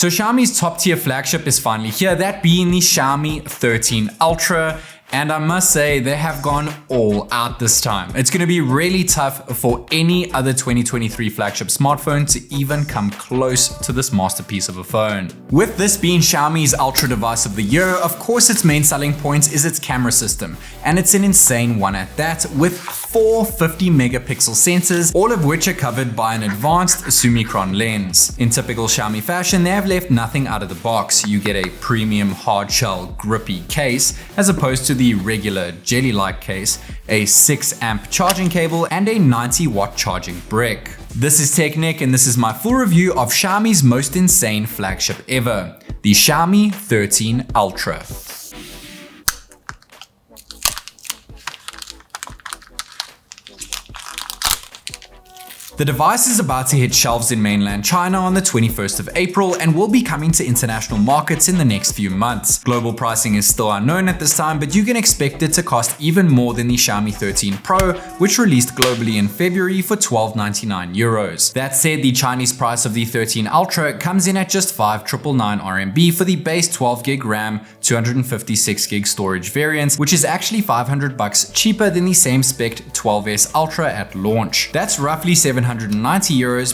So Xiaomi's top tier flagship is finally here, that being the Xiaomi 13 Ultra. And I must say, they have gone all out this time. It's going to be really tough for any other 2023 flagship smartphone to even come close to this masterpiece of a phone. With this being Xiaomi's Ultra device of the year, of course its main selling point is its camera system. And it's an insane one at that, with 4 50 megapixel sensors, all of which are covered by an advanced Summicron lens. In typical Xiaomi fashion, they have left nothing out of the box. You get a premium hard shell grippy case, as opposed to the regular jelly-like case, a 6 amp charging cable, and a 90-watt charging brick. This is TechNick, and this is my full review of Xiaomi's most insane flagship ever, the Xiaomi 13 Ultra. The device is about to hit shelves in mainland China on the 21st of April and will be coming to international markets in the next few months. Global pricing is still unknown at this time, but you can expect it to cost even more than the Xiaomi 13 Pro, which released globally in February for €12.99. That said, the Chinese price of the 13 Ultra comes in at just 5,999 RMB for the base 12GB RAM, 256GB storage variant, which is actually $500 cheaper than the same spec 12S Ultra at launch. That's roughly €790,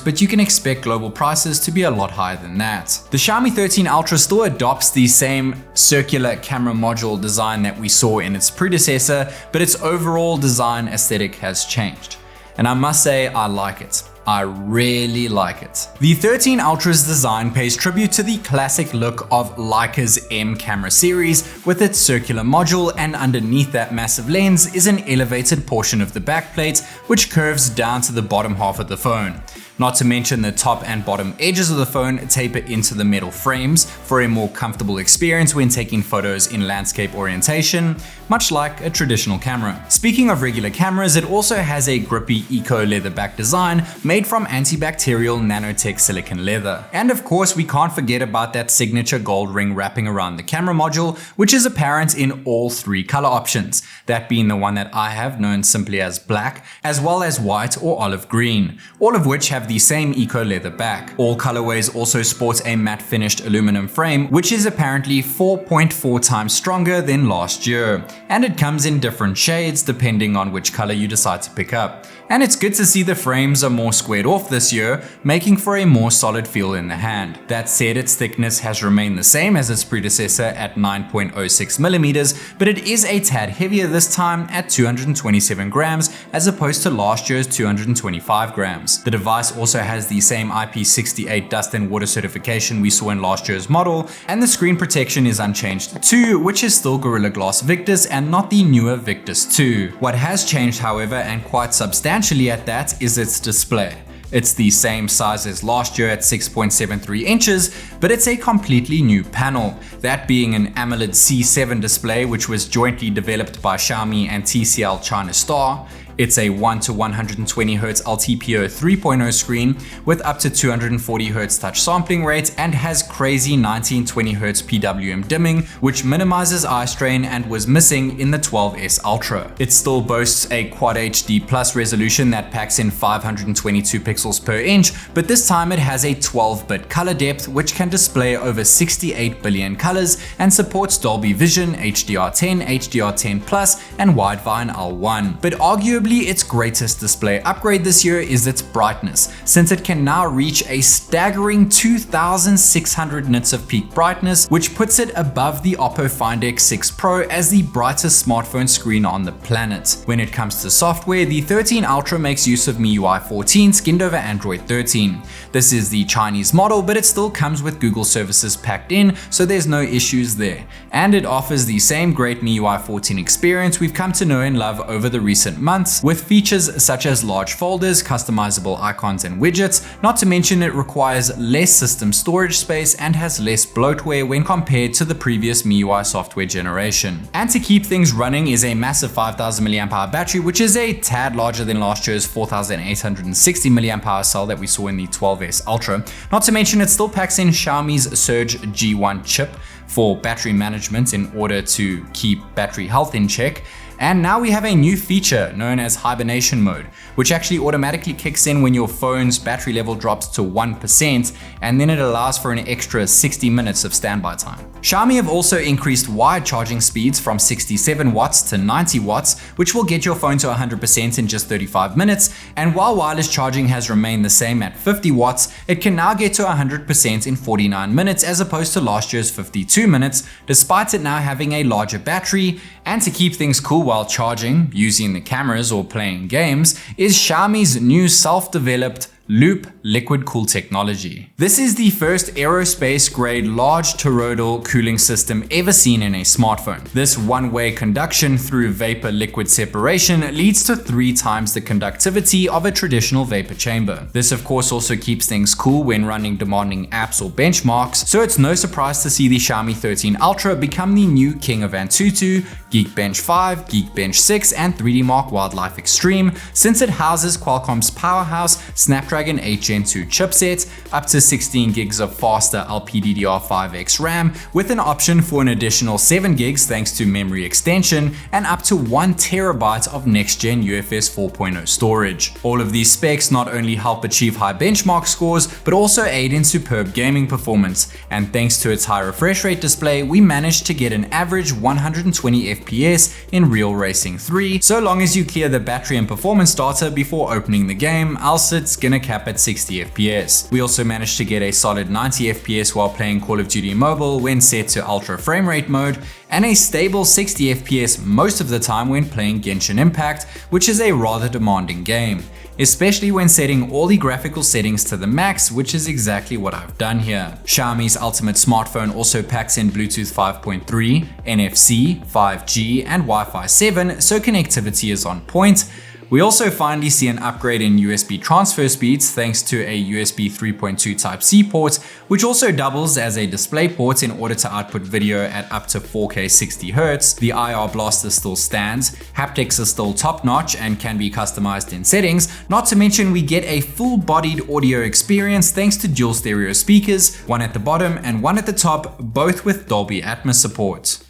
but you can expect global prices to be a lot higher than that. The Xiaomi 13 Ultra still adopts the same circular camera module design that we saw in its predecessor, but its overall design aesthetic has changed. And I must say, I like it. I really like it. The 13 Ultra's design pays tribute to the classic look of Leica's M camera series with its circular module, and underneath that massive lens is an elevated portion of the backplate which curves down to the bottom half of the phone. Not to mention the top and bottom edges of the phone taper into the metal frames for a more comfortable experience when taking photos in landscape orientation, much like a traditional camera. Speaking of regular cameras, it also has a grippy eco leather back design made from antibacterial nanotech silicon leather. And of course, we can't forget about that signature gold ring wrapping around the camera module, which is apparent in all 3 color options, that being the one that I have known simply as black, as well as white or olive green, all of which have the same eco leather back. All colorways also sport a matte finished aluminum frame, which is apparently 4.4 times stronger than last year, and it comes in different shades depending on which color you decide to pick up. And it's good to see the frames are more squared off this year, making for a more solid feel in the hand. That said, its thickness has remained the same as its predecessor at 9.06mm, but it is a tad heavier this time at 227 grams as opposed to last year's 225 grams. The device also has the same IP68 dust and water certification we saw in last year's model, and the screen protection is unchanged too, which is still Gorilla Glass Victus and not the newer Victus 2. What has changed, however, and quite substantially at that, is its display. It's the same size as last year at 6.73 inches, but it's a completely new panel, that being an AMOLED C7 display which was jointly developed by Xiaomi and TCL China Star. It's a 1:120Hz LTPO 3.0 screen with up to 240Hz touch sampling rate and has crazy 1920Hz PWM dimming, which minimizes eye strain and was missing in the 12S Ultra. It still boasts a Quad HD Plus resolution that packs in 522 pixels per inch, but this time it has a 12-bit color depth which can display over 68 billion colors and supports Dolby Vision, HDR10, HDR10 Plus, and Widevine L1. But arguably its greatest display upgrade this year is its brightness, since it can now reach a staggering 2600 nits of peak brightness, which puts it above the Oppo Find X6 Pro as the brightest smartphone screen on the planet. When it comes to software, the 13 Ultra makes use of MIUI 14 skinned over Android 13. This is the Chinese model, but it still comes with Google services packed in, so there's no issues there. And it offers the same great MIUI 14 experience we've come to know and love over the recent months, with features such as large folders, customizable icons and widgets, not to mention it requires less system storage space and has less bloatware when compared to the previous MIUI software generation. And to keep things running is a massive 5000 mAh battery, which is a tad larger than last year's 4860 mAh cell that we saw in the 12S Ultra. Not to mention it still packs in Xiaomi's Surge G1 chip for battery management in order to keep battery health in check. And now we have a new feature known as hibernation mode, which actually automatically kicks in when your phone's battery level drops to 1%, and then it allows for an extra 60 minutes of standby time. Xiaomi have also increased wide charging speeds from 67 watts to 90 watts, which will get your phone to 100% in just 35 minutes, and while wireless charging has remained the same at 50 watts, it can now get to 100% in 49 minutes as opposed to last year's 52 minutes, despite it now having a larger battery. And to keep things cool while charging, using the cameras or playing games, is Xiaomi's new self-developed Loop liquid cool technology. This is the first aerospace grade large toroidal cooling system ever seen in a smartphone. This one-way conduction through vapor liquid separation leads to 3 times the conductivity of a traditional vapor chamber. This of course also keeps things cool when running demanding apps or benchmarks, so it's no surprise to see the Xiaomi 13 Ultra become the new king of AnTuTu, Geekbench 5, Geekbench 6, and 3D Mark Wildlife Extreme, since it houses Qualcomm's powerhouse Snapdragon 8 Gen 2 chipset, up to 16 gigs of faster LPDDR5X RAM, with an option for an additional 7 gigs thanks to memory extension, and up to 1 terabyte of next-gen UFS 4.0 storage. All of these specs not only help achieve high benchmark scores, but also aid in superb gaming performance, and thanks to its high refresh rate display, we managed to get an average 120 FPS in Real Racing 3, so long as you clear the battery and performance data before opening the game, else it's gonna cap at 60 FPS. We also managed to get a solid 90 FPS while playing Call of Duty Mobile when set to ultra frame rate mode, and a stable 60 FPS most of the time when playing Genshin Impact, which is a rather demanding game, especially when setting all the graphical settings to the max, which is exactly what I've done here. Xiaomi's ultimate smartphone also packs in Bluetooth 5.3, NFC, 5G, and Wi-Fi 7, so connectivity is on point. We also finally see an upgrade in USB transfer speeds thanks to a USB 3.2 Type-C port, which also doubles as a display port in order to output video at up to 4K 60Hz. The IR blaster still stands, haptics are still top-notch and can be customized in settings, not to mention we get a full-bodied audio experience thanks to dual stereo speakers, one at the bottom and one at the top, both with Dolby Atmos support.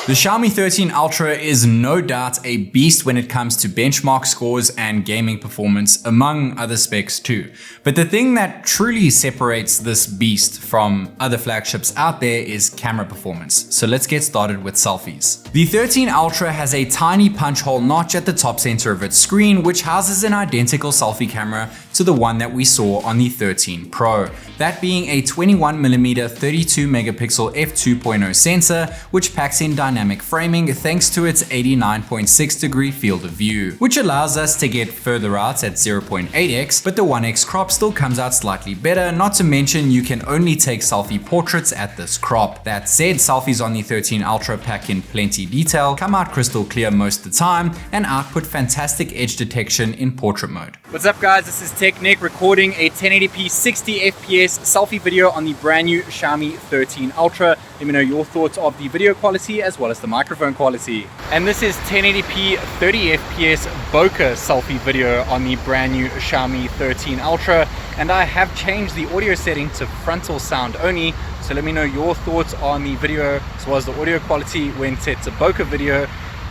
The Xiaomi 13 Ultra is no doubt a beast when it comes to benchmark scores and gaming performance, among other specs too. But the thing that truly separates this beast from other flagships out there is camera performance. So let's get started with selfies. The 13 Ultra has a tiny punch hole notch at the top center of its screen, which houses an identical selfie camera to the one that we saw on the 13 Pro. That being a 21mm 32 megapixel f2.0 sensor, which packs in dynamic framing thanks to its 89.6 degree field of view, which allows us to get further out at 0.8x, but the 1x crop still comes out slightly better, not to mention you can only take selfie portraits at this crop. That said, selfies on the 13 Ultra pack in plenty detail, come out crystal clear most of the time, and output fantastic edge detection in portrait mode. What's up guys, this is TechNick recording a 1080p 60 FPS selfie video on the brand new Xiaomi 13 Ultra. Let me know your thoughts of the video quality as well as the microphone quality. And this is 1080p 30 FPS bokeh selfie video on the brand new Xiaomi 13 Ultra. And I have changed the audio setting to frontal sound only. So let me know your thoughts on the video as well as the audio quality when set to bokeh video.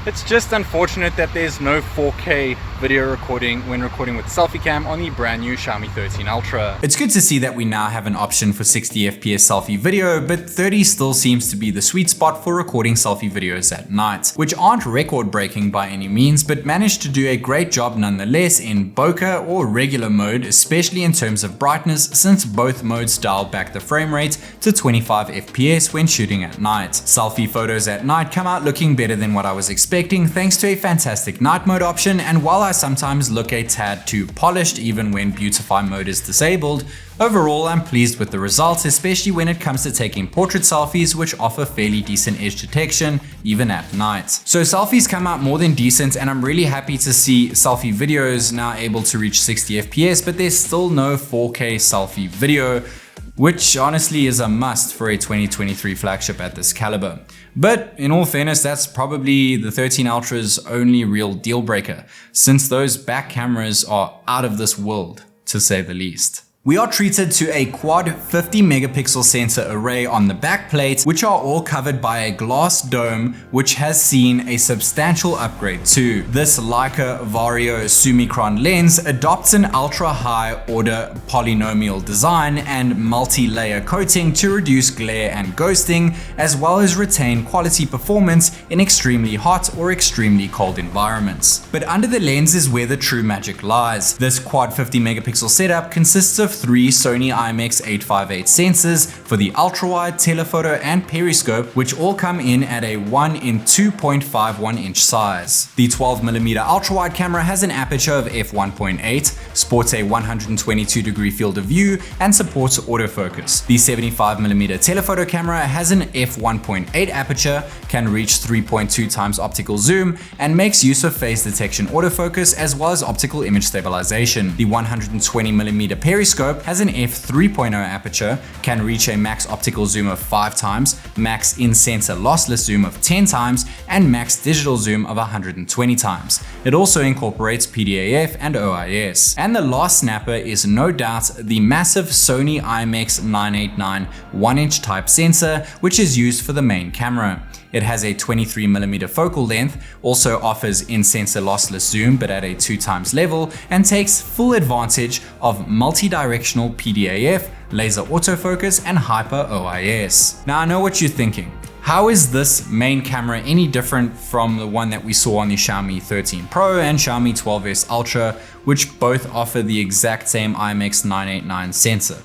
It's just unfortunate that there's no 4K video recording when recording with selfie cam on the brand new Xiaomi 13 Ultra. It's good to see that we now have an option for 60 FPS selfie video, but 30 still seems to be the sweet spot for recording selfie videos at night, which aren't record breaking by any means, but manage to do a great job nonetheless in bokeh or regular mode, especially in terms of brightness, since both modes dial back the frame rate to 25 FPS when shooting at night. Selfie photos at night come out looking better than what I was expecting thanks to a fantastic night mode option, and while I sometimes look a tad too polished even when beautify mode is disabled, overall I'm pleased with the results, especially when it comes to taking portrait selfies, which offer fairly decent edge detection even at night. So selfies come out more than decent, and I'm really happy to see selfie videos now able to reach 60 FPS, but there's still no 4K selfie video, which honestly is a must for a 2023 flagship at this caliber. But in all fairness, that's probably the 13 Ultra's only real deal breaker, since those back cameras are out of this world, to say the least. We are treated to a quad 50 megapixel sensor array on the back plate, which are all covered by a glass dome, which has seen a substantial upgrade too. This Leica Vario Summicron lens adopts an ultra-high order polynomial design and multi-layer coating to reduce glare and ghosting, as well as retain quality performance in extremely hot or extremely cold environments. But under the lens is where the true magic lies. This quad 50 megapixel setup consists of 3 Sony IMX858 sensors for the ultra-wide, telephoto, and periscope, which all come in at a 1 in 2.51 inch size. The 12mm ultra-wide camera has an aperture of f1.8, sports a 122 degree field of view, and supports autofocus. The 75mm telephoto camera has an f1.8 aperture, can reach 3.2 times optical zoom, and makes use of phase detection autofocus as well as optical image stabilization. The 120mm periscope has an f3.0 aperture, can reach a max optical zoom of 5 times, max in-sensor lossless zoom of 10 times, and max digital zoom of 120 times. It also incorporates PDAF and OIS. And the last snapper is no doubt the massive Sony IMX989 1-inch type sensor, which is used for the main camera. It has a 23mm focal length, also offers in-sensor lossless zoom but at a 2 times level, and takes full advantage of multi-directional PDAF, laser autofocus, and hyper OIS. Now I know what you're thinking. How is this main camera any different from the one that we saw on the Xiaomi 13 Pro and Xiaomi 12S Ultra, which both offer the exact same IMX989 sensor?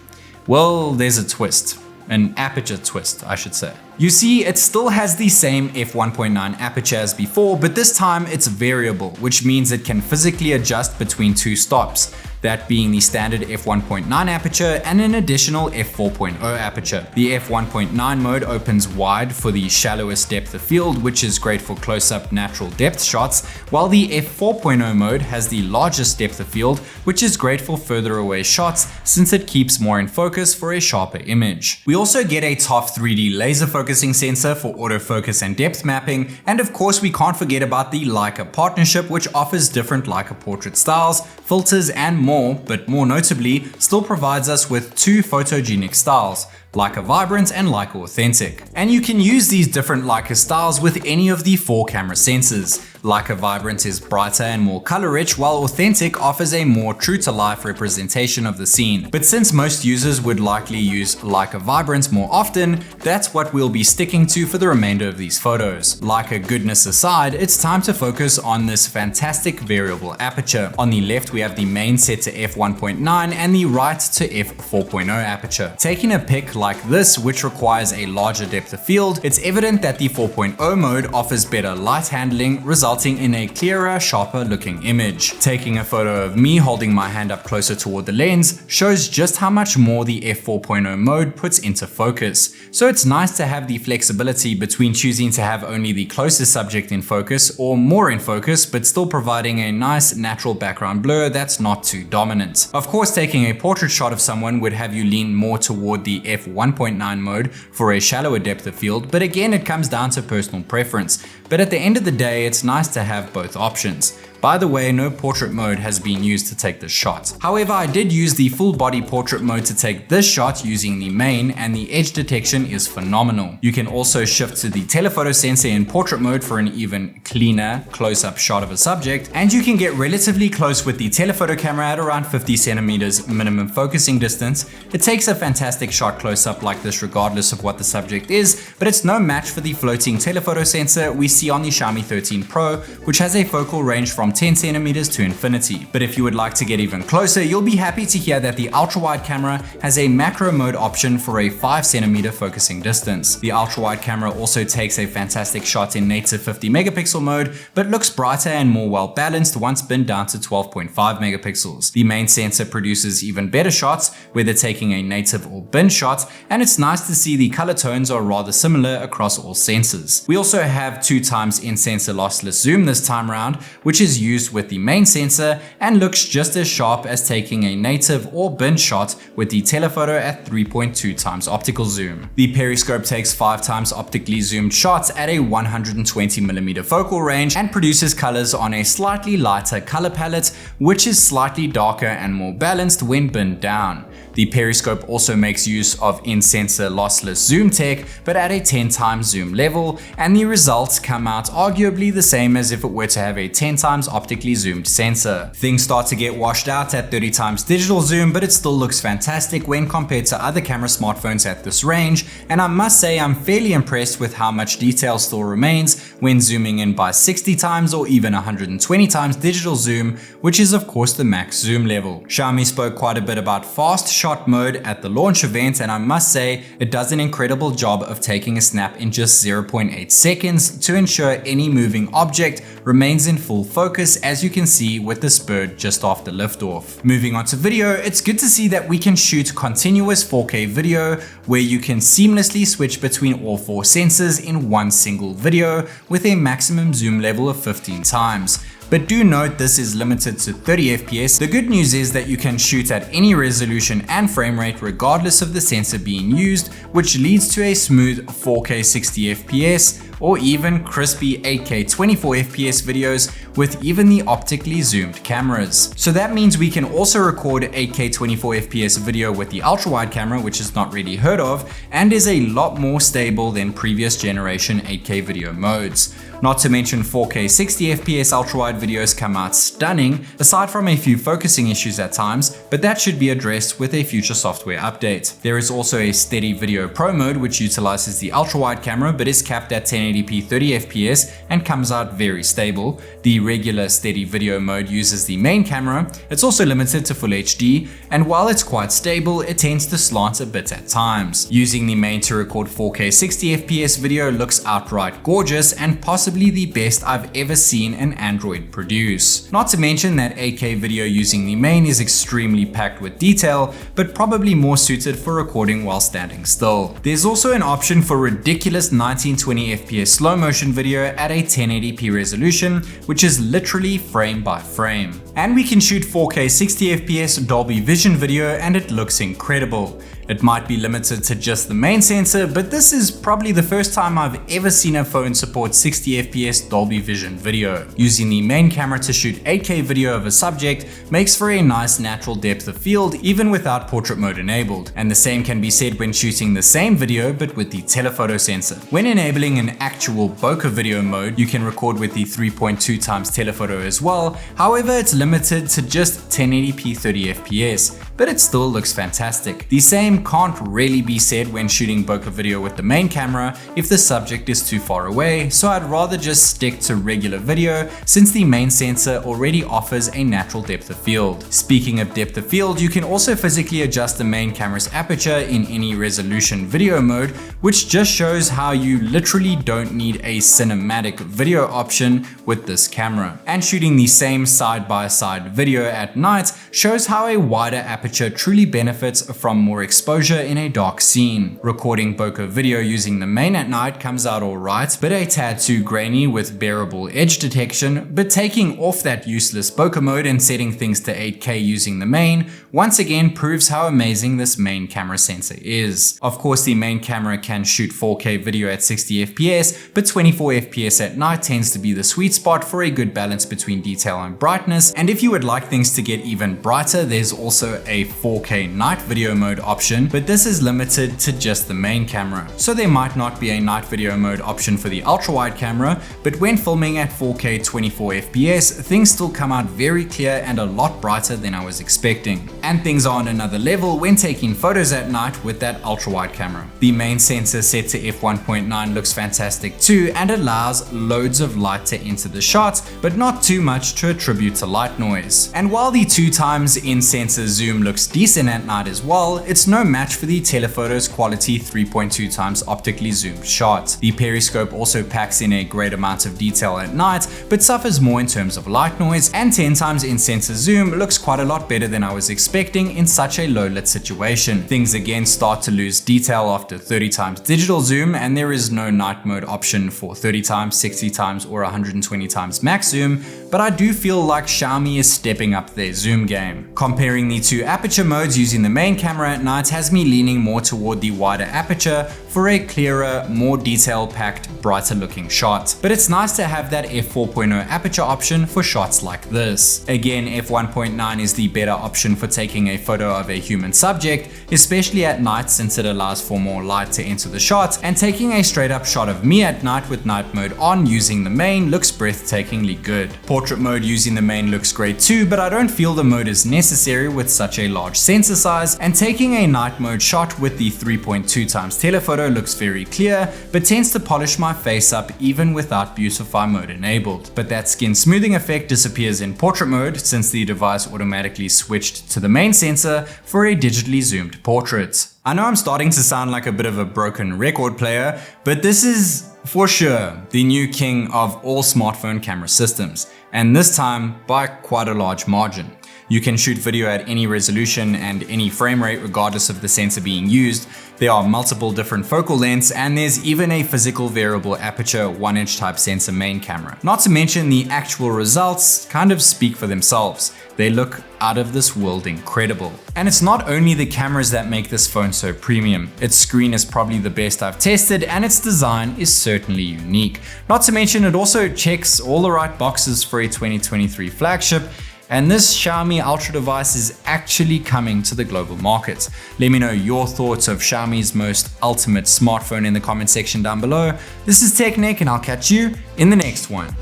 Well, there's a twist. An aperture twist, I should say. You see, it still has the same f1.9 aperture as before, but this time it's variable, which means it can physically adjust between 2 stops, that being the standard f1.9 aperture and an additional f4.0 aperture. The f1.9 mode opens wide for the shallowest depth of field, which is great for close-up natural depth shots, while the f4.0 mode has the largest depth of field, which is great for further away shots since it keeps more in focus for a sharper image. We also get a TOF 3D laser focusing sensor for autofocus and depth mapping, and of course we can't forget about the Leica partnership, which offers different Leica portrait styles, filters, and more, but more notably, still provides us with 2 photogenic styles, Leica Vibrant and Leica Authentic. And you can use these different Leica styles with any of the 4 camera sensors. Leica Vibrant is brighter and more color rich, while Authentic offers a more true to life representation of the scene. But since most users would likely use Leica Vibrant more often, that's what we'll be sticking to for the remainder of these photos. Leica goodness aside, it's time to focus on this fantastic variable aperture. On the left we have the main set to f1.9 and the right to f4.0 aperture. Taking a pic like this, which requires a larger depth of field, it's evident that the 4.0 mode offers better light handling, resulting in a clearer, sharper looking image. Taking a photo of me holding my hand up closer toward the lens shows just how much more the f4.0 mode puts into focus. So it's nice to have the flexibility between choosing to have only the closest subject in focus or more in focus, but still providing a nice natural background blur that's not too dominant. Of course, taking a portrait shot of someone would have you lean more toward the f1.9 mode for a shallower depth of field, but again it comes down to personal preference. But at the end of the day, it's nice to have both options. By the way, no portrait mode has been used to take this shot. However, I did use the full body portrait mode to take this shot using the main, and the edge detection is phenomenal. You can also shift to the telephoto sensor in portrait mode for an even cleaner close-up shot of a subject, and you can get relatively close with the telephoto camera at around 50 centimeters minimum focusing distance. It takes a fantastic shot close-up like this regardless of what the subject is, but it's no match for the floating telephoto sensor we see on the Xiaomi 13 Pro, which has a focal range from 10 centimeters to infinity. But if you would like to get even closer, you'll be happy to hear that the ultra-wide camera has a macro mode option for a 5 centimeter focusing distance. The ultra-wide camera also takes a fantastic shot in native 50 megapixel mode, but looks brighter and more well balanced once binned down to 12.5 megapixels. The main sensor produces even better shots, whether taking a native or bin shot, and it's nice to see the color tones are rather similar across all sensors. We also have 2 times in-sensor lossless zoom this time around, which is used with the main sensor and looks just as sharp as taking a native or bin shot with the telephoto at 3.2 times optical zoom. The periscope takes 5 times optically zoomed shots at a 120mm focal range and produces colors on a slightly lighter color palette, which is slightly darker and more balanced when binned down. The periscope also makes use of in-sensor lossless zoom tech, but at a 10 times zoom level, and the results come out arguably the same as if it were to have a 10 times optically zoomed sensor. Things start to get washed out at 30 times digital zoom, but it still looks fantastic when compared to other camera smartphones at this range, and I must say I'm fairly impressed with how much detail still remains when zooming in by 60 times or even 120 times digital zoom, which is of course the max zoom level. Xiaomi spoke quite a bit about fast shot mode at the launch event, and I must say it does an incredible job of taking a snap in just 0.8 seconds to ensure any moving object remains in full focus, as you can see with this bird just after liftoff. Moving on to video, it's good to see that we can shoot continuous 4K video where you can seamlessly switch between all 4 sensors in one single video with a maximum zoom level of 15 times. But do note this is limited to 30 FPS. The good news is that you can shoot at any resolution and frame rate regardless of the sensor being used, which leads to a smooth 4K 60 FPS or even crispy 8K 24 FPS videos with even the optically zoomed cameras. So that means we can also record 8K 24 FPS video with the ultra-wide camera, which is not really heard of and is a lot more stable than previous generation 8K video modes. Not to mention 4K 60 FPS ultra-wide videos come out stunning, aside from a few focusing issues at times, but that should be addressed with a future software update. There is also a steady video pro mode which utilizes the ultra-wide camera but is capped at 1080p 30 FPS and comes out very stable. The regular steady video mode uses the main camera. It's also limited to full HD, and while it's quite stable, it tends to slant a bit at times. Using the main to record 4K 60 FPS video looks outright gorgeous and possibly the best I've ever seen an Android produce. Not to mention that 8K video using the main is extremely packed with detail, but probably more suited for recording while standing still. There's also an option for ridiculous 1920 FPS slow motion video at a 1080p resolution, which is literally frame by frame. And we can shoot 4K 60 FPS Dolby Vision video and it looks incredible. It might be limited to just the main sensor, but this is probably the first time I've ever seen a phone support 60 FPS Dolby Vision video. Using the main camera to shoot 8K video of a subject makes for a nice natural depth of field even without portrait mode enabled. And the same can be said when shooting the same video but with the telephoto sensor. When enabling an actual bokeh video mode, you can record with the 3.2 times telephoto as well. However, it's limited to just 1080p 30 FPS, but it still looks fantastic. The same can't really be said when shooting bokeh video with the main camera if the subject is too far away, so I'd rather just stick to regular video since the main sensor already offers a natural depth of field. Speaking of depth of field, you can also physically adjust the main camera's aperture in any resolution video mode, which just shows how you literally don't need a cinematic video option with this camera. And shooting the same side-by-side video at night shows how a wider aperture truly benefits from more exposure in a dark scene. Recording bokeh video using the main at night comes out alright, but a tad too grainy with bearable edge detection, but taking off that useless bokeh mode and setting things to 8K using the main once again proves how amazing this main camera sensor is. Of course, the main camera can shoot 4K video at 60 FPS, but 24 FPS at night tends to be the sweet spot for a good balance between detail and brightness, and if you would like things to get even brighter, there's also a 4K night video mode option, but this is limited to just the main camera. So there might not be a night video mode option for the ultra-wide camera, but when filming at 4K 24 FPS, things still come out very clear and a lot brighter than I was expecting. And things are on another level when taking photos at night with that ultra-wide camera. The main sensor set to f1.9 looks fantastic too and allows loads of light to enter the shot, but not too much to attribute to light noise. And while the 2 times in-sensor zoom looks decent at night as well, it's no match for the telephoto's quality 3.2 times optically zoomed shot. The periscope also packs in a great amount of detail at night, but suffers more in terms of light noise, and 10 times in-sensor zoom looks quite a lot better than I was expecting in such a low lit situation. Things again start to lose detail after 30 times digital zoom, and there is no night mode option for 30 times, 60 times, or 120 times max zoom, but I do feel like Xiaomi Xiaomi is stepping up their zoom game. Comparing the two aperture modes using the main camera at night has me leaning more toward the wider aperture for a clearer, more detail-packed, brighter looking shot. But it's nice to have that f4.0 aperture option for shots like this. Again, f1.9 is the better option for taking a photo of a human subject, especially at night since it allows for more light to enter the shot, and taking a straight up shot of me at night with night mode on using the main looks breathtakingly good. Portrait mode using the main looks great too, but I don't feel the mode is necessary with such a large sensor size, and taking a night mode shot with the 3.2x telephoto looks very clear, but tends to polish my face up even without beautify mode enabled. But that skin smoothing effect disappears in portrait mode since the device automatically switched to the main sensor for a digitally zoomed portrait. I know I'm starting to sound like a bit of a broken record player, but this is for sure the new king of all smartphone camera systems, and this time by quite a large margin. You can shoot video at any resolution and any frame rate regardless of the sensor being used. There are multiple different focal lengths, and there's even a physical variable aperture 1-inch type sensor main camera. Not to mention the actual results kind of speak for themselves. They look out of this world incredible. And it's not only the cameras that make this phone so premium. Its screen is probably the best I've tested, and its design is certainly unique. Not to mention it also checks all the right boxes for a 2023 flagship. And this Xiaomi Ultra device is actually coming to the global market. Let me know your thoughts of Xiaomi's most ultimate smartphone in the comment section down below. This is TechNick, and I'll catch you in the next one.